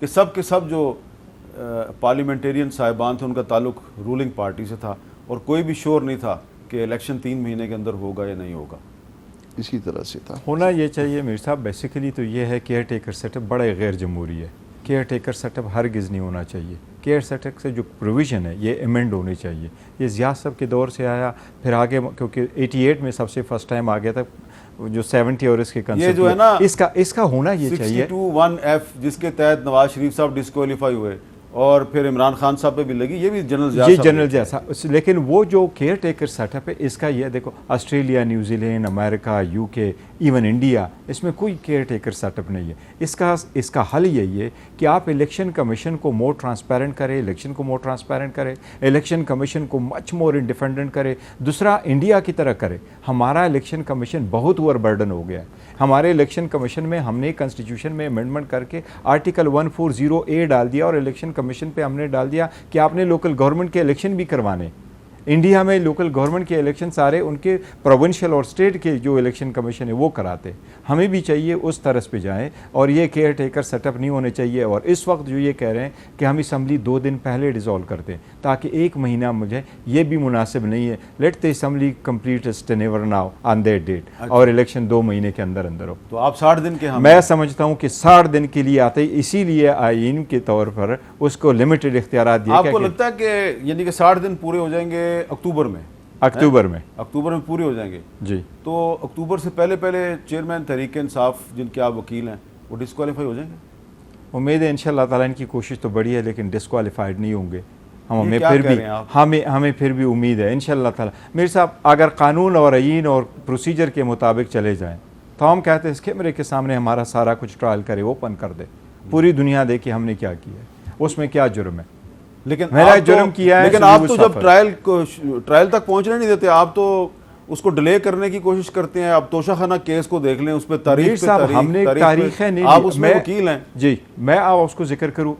कि सब के सब जो पार्लियामेंटेरियन साहिबान थे उनका ताल्लुक रूलिंग पार्टी से था और कोई भी शोर नहीं था कि इलेक्शन 3 महीने के अंदर होगा या नहीं होगा। इसी तरह से था। होना ये चाहिए मीर साहब, बेसिकली तो ये है केयर टेकर सेटअप बड़ा गैर जमहूरी है। केयर टेकर सेटअप हरगिज़ नहीं होना चाहिए। केयर सेटअप से जो प्रोविज़न है ये अमेंड होनी चाहिए। ये ज़िया साहब के दौर से आया, फिर आगे क्योंकि 88 में सबसे फर्स्ट टाइम आ गया था जो 70 और इसके कंसेप्ट, ये जो है ना इसका होना ये चाहिए 62(1)(f जिसके तहत नवाज शरीफ साहब डिस्क्वालीफाई हुए और फिर इमरान खान साहब पे भी लगी, ये भी जनरल जैसा। लेकिन वो जो केयर टेकर सेटअप है इसका ये देखो, Australia, New Zealand, America, UK, even India, इसमें कोई केयर टेकर सेटअप नहीं है। इसका हल यही है कि आप इलेक्शन कमीशन को मोर ट्रांसपेरेंट करें, इलेक्शन को मोर ट्रांसपेरेंट करें, इलेक्शन कमीशन को मच मोर इंडिपेंडेंट करें। दूसरा, इंडिया की तरह करें। हमारा इलेक्शन कमीशन बहुत ओवरबर्डन हो गया है। हमारे इलेक्शन कमीशन में हमने कॉन्स्टिट्यूशन में अमेंडमेंट करके आर्टिकल 140A डाल दिया और इलेक्शन कमीशन पे हमने डाल दिया कि आपने लोकल गवर्नमेंट के इलेक्शन भी करवाने। इंडिया में लोकल गवर्नमेंट के इलेक्शन सारे उनके प्रोविंशियल और स्टेट के जो इलेक्शन कमीशन है वो कराते। हमें भी चाहिए उस तरस पे जाएं और ये केयर टेकर सेटअप नहीं होने चाहिए। और इस वक्त जो ये कह रहे हैं कि हम असम्बली 2 दिन पहले डिज़ोल्व कर दें ताकि 1 महीना, मुझे ये भी मुनासिब नहीं है। Let the assembly complete its tenure now on that date और इलेक्शन 2 महीने के अंदर अंदर हो। तो आप 60 दिन के मैं समझता हूँ कि 60 दिन के लिए आते, इसीलिए आइन के तौर पर उसको लिमिटेड इख्तियार दिए। आपको लगता है कि यानी कि 60 दिन पूरे हो जाएंगे अक्टूबर में पूरे हो जाएंगे जी, तो अक्टूबर से पहले चेयरमैन तहरीक इंसाफ जिनके आप वकील हैं वो डिस्क्वालीफाई हो जाएंगे? उम्मीद है इंशाल्लाह ताला। इनकी कोशिश तो बड़ी है लेकिन डिस्क्वालीफाइड नहीं होंगे। हमें फिर भी उम्मीद है इंशाल्लाह ताला। मेरे साहब, अगर कानून और आइन और प्रोसीजर के मुताबिक चले जाएं तो हम कहते हैं इस कैमरे के सामने हमारा सारा कुछ ट्रायल करे, ओपन कर दे, पूरी दुनिया देखे हमने क्या किया है, उसमें क्या जुर्म है। लेकिन मेरा जुर्म किया है, लेकिन आप तो जब ट्रायल तक पहुंचने नहीं देते, आप तो उसको डिले करने की कोशिश करते हैं। आप तोशाखाना केस को देख लें, उस पर तारीख हमने तारीख है नहीं, आप उसमें वकील हैं जी। मैं आप उसको जिक्र करूँ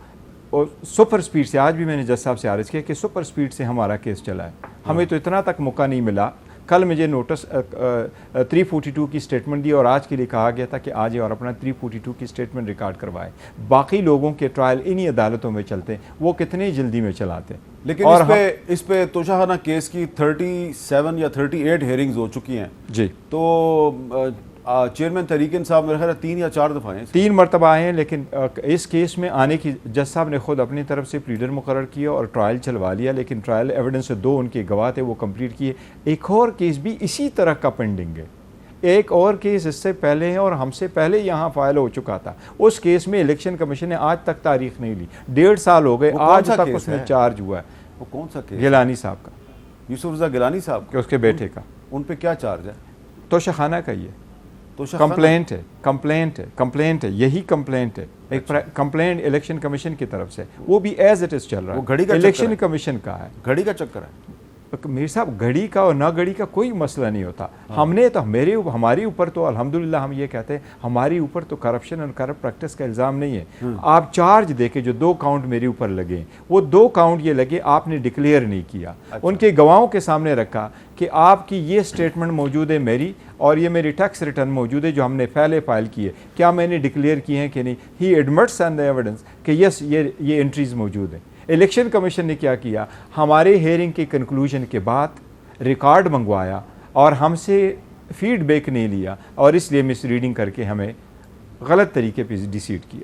और सुपर स्पीड से, आज भी मैंने जज साहब से आर्ज किया कि सुपर स्पीड से हमारा केस चला है। हमें तो इतना तक मौका नहीं मिला। कल मुझे नोटिस 342 की स्टेटमेंट दी और आज के लिए कहा गया था कि आज और अपना 342 की स्टेटमेंट रिकॉर्ड करवाएं। बाकी लोगों के ट्रायल इन्हीं अदालतों में चलते हैं, वो कितनी जल्दी में चलाते हैं। लेकिन और इस पे तोशाखाना केस की 37 या 38 हेयरिंग्स हो चुकी हैं जी। तो चेयरमैन तहरीक इंसाफ मेरे ख्याल 3 या 4 दफ़ा हैं, 3 मरतबा आए हैं। लेकिन इस केस में आने की जज साहब ने खुद अपनी तरफ से प्लीडर मुकर्रर किया और ट्रायल चलवा लिया। लेकिन ट्रायल एविडेंस से 2 उनके गवाह थे, वो कंप्लीट किए। एक और केस भी इसी तरह का पेंडिंग है। एक और केस इससे पहले है और हमसे पहले यहाँ फाइल हो चुका था। उस केस में इलेक्शन कमीशन ने आज तक तारीख नहीं ली। 1.5 साल हो गए, आज तक उसमें चार्ज हुआ है। वो कौन सा केस? गिलानी साहब का, यूसुफ रज़ा गिलानी साहब के उसके बेटे का। उन पे क्या चार्ज है? तोशाखाना का ही है। कंप्लेंट है, यही कंप्लेंट है। एक कंप्लेंट इलेक्शन कमीशन की तरफ से, वो भी एज इट इज चल रहा है। वो घड़ी का इलेक्शन कमीशन का है, घड़ी का चक्कर है। मीर साहब, घड़ी का और ना घड़ी का कोई मसला नहीं होता। हमने तो हमारी ऊपर तो अल्हम्दुलिल्लाह हम ये कहते हैं हमारी ऊपर तो करप्शन और करप्ट प्रैक्टिस का इल्ज़ाम नहीं है। आप चार्ज देके जो 2 काउंट मेरे ऊपर लगे, वो 2 काउंट ये लगे आपने डिक्लेयर नहीं किया। अच्छा। उनके गवाहों के सामने रखा कि आपकी ये स्टेटमेंट मौजूद है मेरी, और ये मेरी टैक्स रिटर्न मौजूद है जो हमने पहले फाइल की है, क्या मैंने डिक्लेयर किए हैं कि नहीं। ही एडमिट्स एंड द एविडेंस कि यस ये एंट्रीज मौजूद हैं। इलेक्शन कमीशन ने क्या किया, हमारे हेयरिंग के कंक्लूजन के बाद रिकॉर्ड मंगवाया और हमसे फीडबैक नहीं लिया और इसलिए मिसरीडिंग करके हमें गलत तरीके पे डिसीड किया।